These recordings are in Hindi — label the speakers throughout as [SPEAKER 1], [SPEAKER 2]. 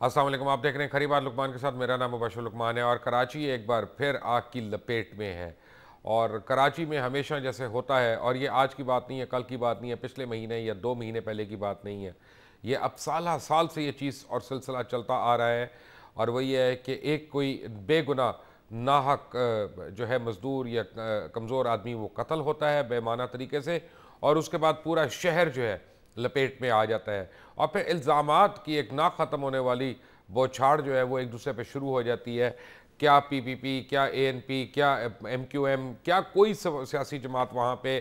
[SPEAKER 1] अस्सलाम वालेकुम, आप देख रहे हैं खरी बात लुकमान के साथ। मेरा नाम मुबशर लुकमान है और कराची एक बार फिर आग की लपेट में है। और कराची में हमेशा जैसे होता है, और ये आज की बात नहीं है, कल की बात नहीं है, पिछले महीने या 2 महीने पहले की बात नहीं है, ये अब साल साल से ये चीज़ और सिलसिला चलता आ रहा है। और वही है कि एक कोई बेगुनाह नाहक जो है मज़दूर या कमज़ोर आदमी वो कत्ल होता है बेमाना तरीके से, और उसके बाद पूरा शहर जो है लपेट में आ जाता है। और फिर इल्ज़ामात की एक ना ख़त्म होने वाली बौछार जो है वो एक दूसरे पे शुरू हो जाती है। क्या पीपीपी, क्या एएनपी, क्या एमक्यूएम, क्या कोई सियासी जमात वहाँ पे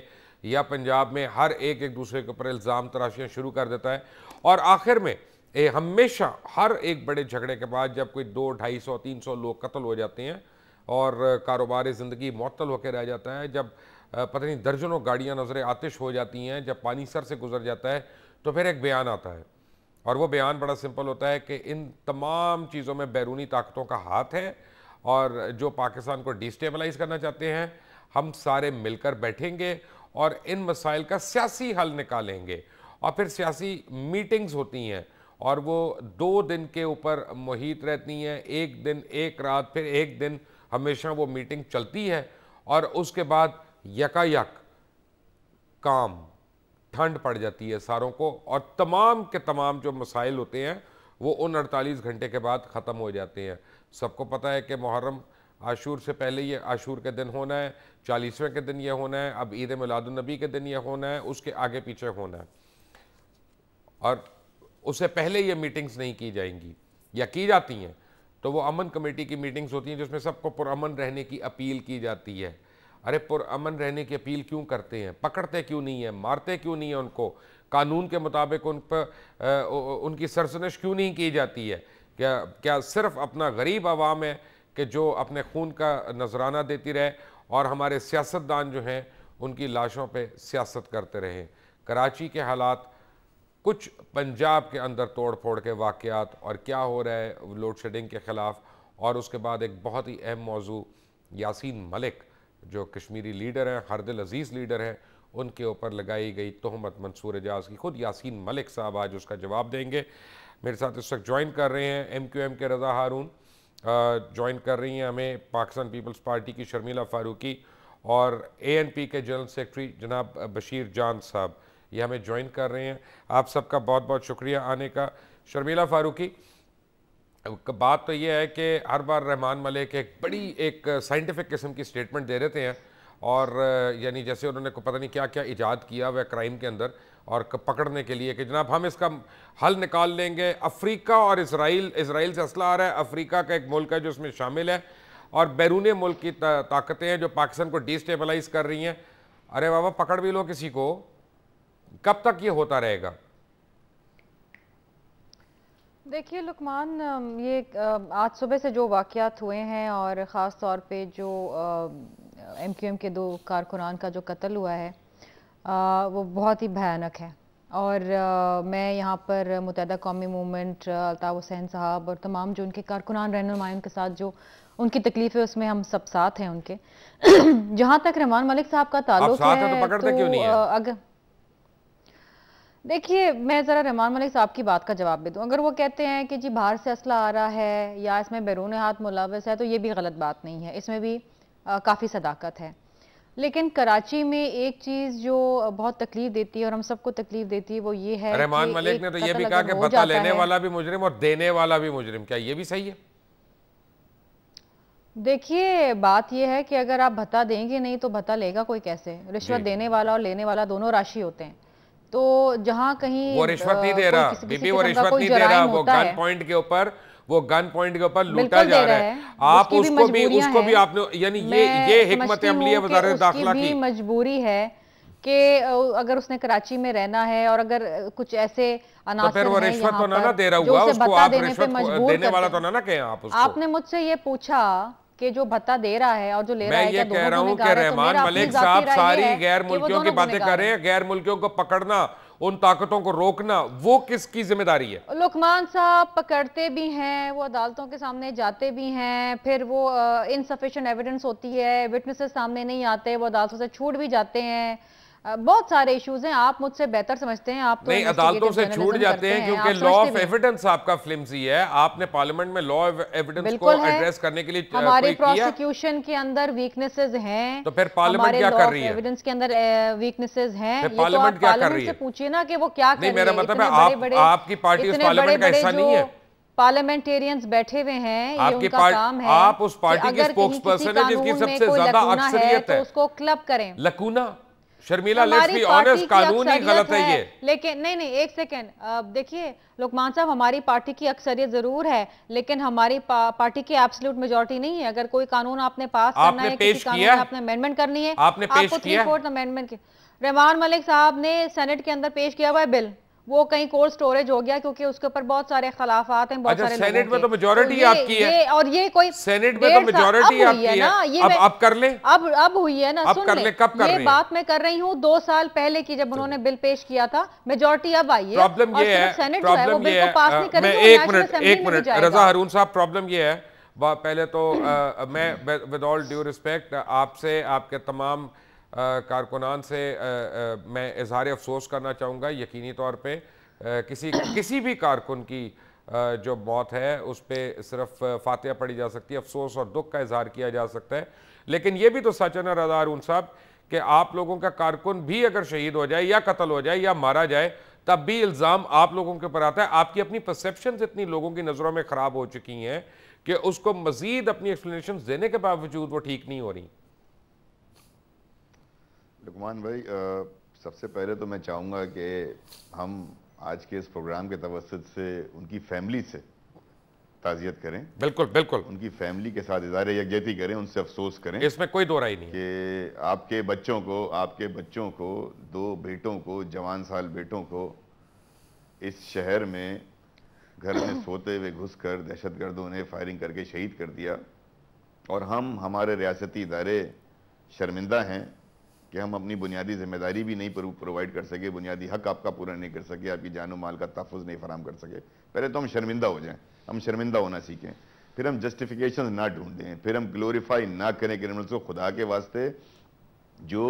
[SPEAKER 1] या पंजाब में, हर एक दूसरे के ऊपर इल्ज़ाम तराशियाँ शुरू कर देता है। और आखिर में हमेशा हर एक बड़े झगड़े के बाद जब कोई 200, 250, 300 लोग कत्ल हो जाते हैं और कारोबार ज़िंदगी मुअत्तल होकर रह जाता है, जब पता नहीं दर्जनों गाड़ियाँ नज़र आतिश हो जाती हैं, जब पानी सर से गुजर जाता है, तो फिर एक बयान आता है। और वो बयान बड़ा सिंपल होता है कि इन तमाम चीज़ों में बैरूनी ताकतों का हाथ है, और जो पाकिस्तान को डिस्टेबलाइज करना चाहते हैं, हम सारे मिलकर बैठेंगे और इन मसाइल का सियासी हल निकालेंगे। और फिर सियासी मीटिंग्स होती हैं और वो 2 दिन के ऊपर मुहित रहती हैं, एक दिन एक रात फिर एक दिन, हमेशा वो मीटिंग चलती है। और उसके बाद यकायक काम ठंड पड़ जाती है सारों को, और तमाम के तमाम जो मसाइल होते हैं वो उन 48 घंटे के बाद ख़त्म हो जाते हैं। सबको पता है कि मुहर्रम आशूर से पहले ये आशूर के दिन होना है, 40वें के दिन ये होना है, अब ईद मिलादुन्नबी के दिन ये होना है, उसके आगे पीछे होना है। और उससे पहले ये मीटिंग्स नहीं की जाएंगी, या की जाती हैं तो वो अमन कमेटी की मीटिंग्स होती हैं जिसमें सबको पुरअमन रहने की अपील की जाती है। अरे पुरअमन रहने की अपील क्यों करते हैं? पकड़ते क्यों नहीं है? मारते क्यों नहीं है उनको? कानून के मुताबिक उन पर उनकी सरजनिश क्यों नहीं की जाती है? क्या सिर्फ अपना गरीब आवाम है कि जो अपने खून का नजराना देती रहे और हमारे सियासतदान जो हैं उनकी लाशों पे सियासत करते रहें? कराची के हालात, कुछ पंजाब के अंदर तोड़ फोड़ के वाक़यात, और क्या हो रहा है लोड शेडिंग के ख़िलाफ़, और उसके बाद एक बहुत ही अहम मौजू यासीन मलिक जो कश्मीरी लीडर हैं, हरदिल अजीज़ लीडर हैं, उनके ऊपर लगाई गई तोहमत मंसूर एजाज की। खुद यासीन मलिक साहब आज उसका जवाब देंगे। मेरे साथ इस वक्त ज्वाइन कर रहे हैं एमक्यूएम के रज़ा हारून, ज्वाइन कर रही हैं हमें पाकिस्तान पीपल्स पार्टी की शर्मिला फ़ारूकी, और एएनपी के जनरल सेक्रेटरी जनाब बशीर जान साहब, ये हमें ज्वाइन कर रहे हैं। आप सबका बहुत बहुत शुक्रिया आने का। शर्मिला फ़ारूकी, बात तो ये है कि हर बार रहमान मलिक एक बड़ी एक साइंटिफिक किस्म की स्टेटमेंट दे देते हैं, और यानी जैसे उन्होंने को पता नहीं क्या क्या इजाद किया हुआ है क्राइम के अंदर और पकड़ने के लिए कि जनाब हम इसका हल निकाल लेंगे। अफ्रीका और इसराइल से असला आ रहा है, अफ्रीका का एक मुल्क है जो इसमें शामिल है, और बैरून मुल्क की ताकतें हैं जो पाकिस्तान को डिस्टेबलाइज कर रही हैं। अरे बाबा, पकड़ भी लो किसी को, कब तक ये होता रहेगा?
[SPEAKER 2] देखिए लुकमान, ये आज सुबह से जो वाक़यात हुए हैं और ख़ास तौर पे जो एमक्यूएम के 2 कारकुनान का जो कत्ल हुआ है, वो बहुत ही भयानक है। और मैं यहाँ पर मुत्तहदा कौमी मूवमेंट, अल्ताफ़ हुसैन साहब और तमाम जो उनके कारकुनान रहनुमा उनके साथ जो उनकी तकलीफ़ है उसमें हम सब साथ हैं उनके। जहाँ तक रहमान मलिक साहब का ताल्लुक है,
[SPEAKER 1] तो पकड़ते क्यों नहीं है?
[SPEAKER 2] अगर देखिए, मैं ज़रा रहमान मलिक साहब की बात का जवाब भी दूँ। अगर वो कहते हैं कि जी बाहर से असला आ रहा है या इसमें बैरून हाथ मुलव्वस है, तो ये भी गलत बात नहीं है, इसमें भी काफ़ी सदाकत है। लेकिन कराची में एक चीज़ जो बहुत तकलीफ देती है और हम सबको तकलीफ देती है, वो ये है
[SPEAKER 1] रहमान
[SPEAKER 2] कि
[SPEAKER 1] मलिक
[SPEAKER 2] एक
[SPEAKER 1] ने तो ये भी
[SPEAKER 2] कत्ल
[SPEAKER 1] कहा
[SPEAKER 2] अगर
[SPEAKER 1] कि
[SPEAKER 2] हो
[SPEAKER 1] भत्ता
[SPEAKER 2] जाता
[SPEAKER 1] लेने
[SPEAKER 2] है।
[SPEAKER 1] वाला भी मुजरिम और देने वाला भी मुजरिम, क्या ये भी सही है?
[SPEAKER 2] देखिए, बात ये है कि अगर आप भत्ता देंगे नहीं तो भत्ता लेगा कोई कैसे? रिश्वत देने वाला और लेने वाला दोनों राशि होते हैं। तो जहाँ कहीं
[SPEAKER 1] वो रिश्वत नहीं दे
[SPEAKER 2] कोई
[SPEAKER 1] रहा
[SPEAKER 2] किसी किसी
[SPEAKER 1] बीबी, वो
[SPEAKER 2] किस्म का
[SPEAKER 1] रिश्वत
[SPEAKER 2] कोई
[SPEAKER 1] नहीं दे रहा,
[SPEAKER 2] जराइम होता है,
[SPEAKER 1] वो गन पॉइंट के ऊपर लूटा
[SPEAKER 2] बिल्कुल
[SPEAKER 1] जा
[SPEAKER 2] दे
[SPEAKER 1] रहा
[SPEAKER 2] रहा
[SPEAKER 1] है।
[SPEAKER 2] है,
[SPEAKER 1] आप
[SPEAKER 2] उसकी भी मजबूरियां
[SPEAKER 1] उसको भी
[SPEAKER 2] हैं।
[SPEAKER 1] आपने, यानी ये
[SPEAKER 2] मैं
[SPEAKER 1] हिकमत
[SPEAKER 2] समझती
[SPEAKER 1] अमली है
[SPEAKER 2] हूँ कि
[SPEAKER 1] वज़ारत
[SPEAKER 2] उसकी
[SPEAKER 1] दाखिला
[SPEAKER 2] भी
[SPEAKER 1] की।
[SPEAKER 2] मजबूरी है कि अगर उसने कराची में रहना है और अगर कुछ ऐसे
[SPEAKER 1] तो फिर
[SPEAKER 2] अनासर
[SPEAKER 1] वो
[SPEAKER 2] हैं
[SPEAKER 1] रिश्वत
[SPEAKER 2] यहाँ
[SPEAKER 1] तो ना
[SPEAKER 2] पर
[SPEAKER 1] दे रहा
[SPEAKER 2] जो
[SPEAKER 1] हुआ
[SPEAKER 2] उसे
[SPEAKER 1] उसको,
[SPEAKER 2] भत्ता
[SPEAKER 1] आप
[SPEAKER 2] देने पे
[SPEAKER 1] रिश्वत
[SPEAKER 2] मजबूर
[SPEAKER 1] देने वाला
[SPEAKER 2] करते
[SPEAKER 1] तो
[SPEAKER 2] हैं।
[SPEAKER 1] ना कहें आप उसको।
[SPEAKER 2] आपने मुझसे ये पूछा कि जो भत्ता दे रहा है और जो ले रहा
[SPEAKER 1] मैं
[SPEAKER 2] है
[SPEAKER 1] ये
[SPEAKER 2] क्या
[SPEAKER 1] कह
[SPEAKER 2] दोनों
[SPEAKER 1] रहा हूं कि
[SPEAKER 2] गुनहगार है? तो
[SPEAKER 1] रहमान
[SPEAKER 2] मेरा अपनी
[SPEAKER 1] मलिक
[SPEAKER 2] जाती
[SPEAKER 1] साहब
[SPEAKER 2] राय ये
[SPEAKER 1] सारी
[SPEAKER 2] है
[SPEAKER 1] गैर
[SPEAKER 2] कि वो
[SPEAKER 1] मुल्कियों की
[SPEAKER 2] दोनों
[SPEAKER 1] बातें कर
[SPEAKER 2] गुनहगार
[SPEAKER 1] रहे
[SPEAKER 2] हैं।
[SPEAKER 1] हैं, गैर मुल्कियों को पकड़ना, उन ताकतों को रोकना, वो किसकी जिम्मेदारी है?
[SPEAKER 2] लुकमान साहब पकड़ते भी हैं, वो अदालतों के सामने जाते भी हैं, फिर वो इनसफिशिएंट एविडेंस होती है, विटनेसेस सामने नहीं आते, वो अदालतों से छूट भी जाते हैं। बहुत सारे इश्यूज हैं, आप मुझसे बेहतर समझते हैं, आप तो
[SPEAKER 1] नहीं, अदालतों से छूट जाते हैं क्योंकि लॉ ऑफ एविडेंस आपका फ्लिम्सी है। आपने पार्लियामेंट में लॉ ऑफ एविडेंस को एड्रेस करने के लिए
[SPEAKER 2] हमारे प्रोसिक्यूशन के अंदर वीकनेसेस हैं,
[SPEAKER 1] तो फिर पार्लियामेंट क्या कर रही है?
[SPEAKER 2] एविडेंस के अंदर वीकनेसेस हैं, ये
[SPEAKER 1] पार्लियामेंट क्या कर रही है?
[SPEAKER 2] से पूछिए ना कि वो क्या कर रही है।
[SPEAKER 1] मेरा मतलब है आपकी पार्टी उस पार्लियामेंट का हिस्सा नहीं है।
[SPEAKER 2] पार्लियामेंटेरियंस बैठे हुए हैं, ये उनका काम है।
[SPEAKER 1] आप उस पार्टी के स्पोक्सपर्सन है जिसकी सबसे ज्यादा अक्सरियत है,
[SPEAKER 2] तो उसको क्लब करें।
[SPEAKER 1] लकूना शर्मिला, लेट्स बी ऑनेस्ट, कानून ही गलत है ये।
[SPEAKER 2] लेकिन नहीं, एक सेकेंड, देखिए लुकमान साहब, हमारी पार्टी की अक्सरियत जरूर है, लेकिन हमारी पार्टी की एब्सोल्यूट मेजॉरिटी नहीं है। अगर कोई कानून आपने पास करना है, किसी कानून में आपने अमेंडमेंट करनी है,
[SPEAKER 1] आपने पेश किया
[SPEAKER 2] 3/4 अमेंडमेंट की। रहमान मलिक साहब ने सेनेट के अंदर पेश किया हुआ है बिल, वो कहीं कोल्ड स्टोरेज हो गया क्योंकि उसके ऊपर बहुत सारे खिलाफात हैं, बहुत सारे लोगों के।
[SPEAKER 1] सेनेट में तो मेजॉरिटी आपकी है,
[SPEAKER 2] और ये कोई
[SPEAKER 1] सेनेट में तो मेजॉरिटी आपकी है ना। अब कर ले,
[SPEAKER 2] अब हुई है ना,
[SPEAKER 1] अब कर ले, कब कर रही है?
[SPEAKER 2] ये बात मैं कर रही हूँ 2 साल पहले की, जब उन्होंने बिल पेश किया था, मेजॉरिटी अब आई है।
[SPEAKER 1] प्रॉब्लम ये है,
[SPEAKER 2] सेनेट जो है वो बिल को पास नहीं करेगी।
[SPEAKER 1] एक मिनट रजा हारून साहब, प्रॉब्लम ये है, पहले तो मैं विद ऑल ड्यू रिस्पेक्ट आपसे, आपके तमाम कारकुनान से मैं इजहार अफसोस करना चाहूँगा। यकीनी तौर पे किसी भी कारकुन की जो मौत है उस पर सिर्फ फातिहा पढ़ी जा सकती है, अफसोस और दुख का इजहार किया जा सकता है। लेकिन ये भी तो सच है ना रज़ा हारून साहब कि आप लोगों का कारकुन भी अगर शहीद हो जाए या कत्ल हो जाए या मारा जाए, तब भी इल्ज़ाम आप लोगों के ऊपर आता है। आपकी अपनी परसेप्शन इतनी लोगों की नज़रों में ख़राब हो चुकी हैं कि उसको मज़ीद अपनी एक्सप्लेनेशन देने के बावजूद वो ठीक नहीं हो रही।
[SPEAKER 3] लुकमान भाई, सबसे पहले तो मैं चाहूँगा कि हम आज के इस प्रोग्राम के तवस्सुत से उनकी फैमिली से ताज़ियत करें।
[SPEAKER 1] बिल्कुल बिल्कुल,
[SPEAKER 3] उनकी फैमिली के साथ इज़हार यकजहती करें, उनसे अफसोस करें,
[SPEAKER 1] इसमें कोई दो राय नहीं
[SPEAKER 3] कि आपके बच्चों को 2 बेटों को, जवान साल बेटों को इस शहर में घर में सोते हुए घुसकर दहशतगर्दों ने फायरिंग करके शहीद कर दिया। और हमारे रियासती इदारे शर्मिंदा हैं कि हम अपनी बुनियादी जिम्मेदारी भी नहीं प्रोवाइड कर सके, बुनियादी हक आपका पूरा नहीं कर सके, आपकी जान माल का तहफ़्फ़ुज़ नहीं फराम कर सके। पहले तो हम शर्मिंदा हो जाएं, हम शर्मिंदा होना सीखें, फिर हम जस्टिफिकेशन ना ढूंढें, फिर हम ग्लोरीफाई ना करें क्रिमिनल्स को। खुदा के वास्ते, जो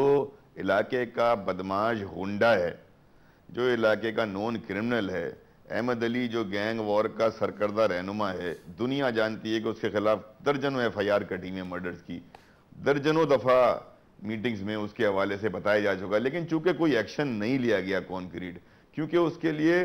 [SPEAKER 3] इलाके का बदमाश गुंडा है, जो इलाके का नॉन क्रिमिनल है, अहमद अली जो गैंग वॉर का सरकर्दा रहनुमा है, दुनिया जानती है कि उसके खिलाफ दर्जनों FIR कटी हुई मर्डर्स की, दर्जनों दफ़ा मीटिंग्स में उसके हवाले से बताया जा चुका, लेकिन चूंकि कोई एक्शन नहीं लिया गया कॉन्क्रीट, क्योंकि उसके लिए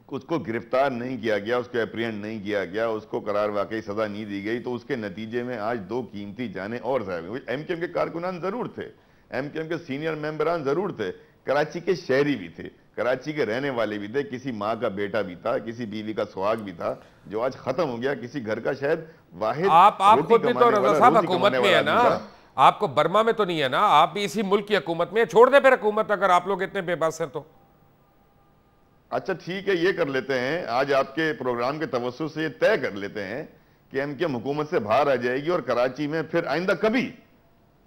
[SPEAKER 3] उसको गिरफ्तार नहीं किया गया, उसको एप्रीहेंड नहीं किया गया, उसको करार वाकई सजा नहीं दी गई, तो उसके नतीजे में आज 2 कीमती जानें और ज़ाया हुई। MKM के कारकुनान जरूर थे, MKM के सीनियर मेंबरान जरूर थे, कराची के शहरी भी थे, कराची के रहने वाले भी थे, किसी माँ का बेटा भी था, किसी बीवी का सुहाग भी था, जो आज खत्म हो गया, किसी घर का शायद वाहिद।
[SPEAKER 1] आप खुद भी तो रज़ा साहब हुकूमत में है ना, आपको बर्मा में तो नहीं है ना, आप भी इसी मुल्क की हुकूमत में। छोड़ दे फिर हुकूमत, अगर आप लोग इतने बेबस हैं तो।
[SPEAKER 3] अच्छा ठीक है, ये कर लेते हैं, आज आपके प्रोग्राम के तवज्जुह से ये तय कर लेते हैं कि MKM हुकूमत से बाहर आ जाएगी और कराची में फिर आइंदा कभी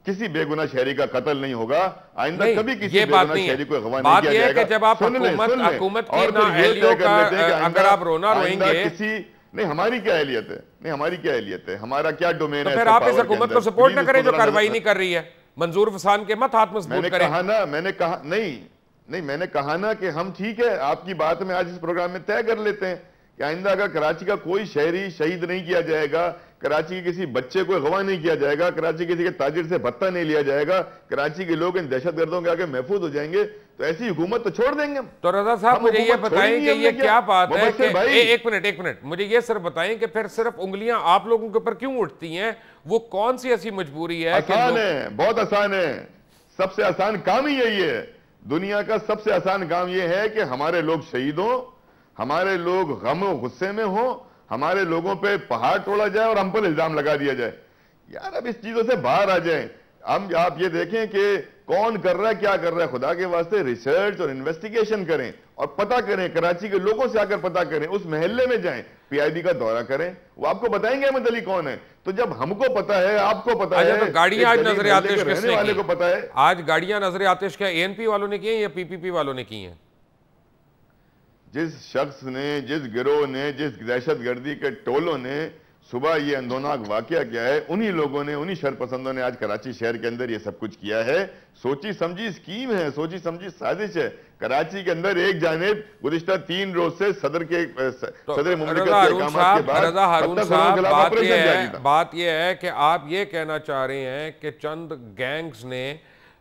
[SPEAKER 3] किसी बेगुनाह शहरी का कत्ल नहीं होगा, आइंदा कभी किसी बेगुनाह शहरी को अगवा नहीं किया जाएगा।
[SPEAKER 1] जब आप हुकूमत की नाअहलियों का अगर आप रोना रोएंगे,
[SPEAKER 3] किसी नहीं, हमारी क्या अहलियत है, नहीं हमारी क्या अहलियत है, हमारा क्या डोमेन है,
[SPEAKER 1] फिर आप इस हुकूमत को सपोर्ट ना करें जो कार्रवाई नहीं कर रही है। मंजूर फसान के मत हाथ मजबूत करें।
[SPEAKER 3] मैंने कहा ना कि हम ठीक है, आपकी बात में आज इस प्रोग्राम में तय कर लेते हैं कि आइंदा अगर कराची का कोई शहरी शहीद नहीं किया जाएगा, कराची के किसी बच्चे को अगवा नहीं किया जाएगा, कराची किसी के ताजिर से भत्ता नहीं लिया जाएगा, कराची के लोग इन दहशतगर्दों के आगे महफूज हो जाएंगे, तो ऐसी हुकूमत तो छोड़ देंगे हम।
[SPEAKER 1] तो रजा साहब मुझे ये बताएं कि ये क्या बात है कि एक मिनट मुझे ये सिर्फ बताएं कि फिर सिर्फ उंगलियां आप लोगों के ऊपर क्यों उठती हैं? वो कौन सी ऐसी मजबूरी है?
[SPEAKER 3] आसान है, बहुत आसान है, सबसे आसान काम ही यही है। दुनिया का सबसे आसान काम यह है कि हमारे लोग शहीद हों, हमारे लोग गम और गुस्से में हों, हमारे लोगों पे पहाड़ तोड़ा जाए और हम पर इल्जाम लगा दिया जाए। यार अब इस चीजों से बाहर आ जाएं। हम आप ये देखें कि कौन कर रहा है, क्या कर रहा है, खुदा के वास्ते रिसर्च और इन्वेस्टिगेशन करें और पता करें, कराची के लोगों से आकर पता करें, उस महल्ले में जाएं, PID का दौरा करें, वो आपको बताएंगे अहमद अली कौन है। तो जब हमको पता है, आपको पता है,
[SPEAKER 1] तो गाड़ियां आज नजर आतिश किसने
[SPEAKER 3] वाले को पता है,
[SPEAKER 1] आज गाड़ियां नजर आतिश क्या ANP वालों ने की है या PPP वालों ने की हैं?
[SPEAKER 3] जिस शख्स ने, जिस गिरोह ने, जिस दहशतगर्दी के टोलों ने सुबह ये अंदोनाक वाकया क्या है, उन्हीं लोगों ने, उन्हीं शरपसंदों ने आज कराची शहर के अंदर ये सब कुछ किया है। सोची समझी स्कीम है, सोची समझी साजिश है। कराची के अंदर एक जानिब गुज़िश्ता 3 रोज से सदर मुमलिकत के अहकामात के बाद
[SPEAKER 1] रज़ा हारून साहब, बात यह है कि आप ये कहना चाह रहे हैं कि चंद गैंग्स ने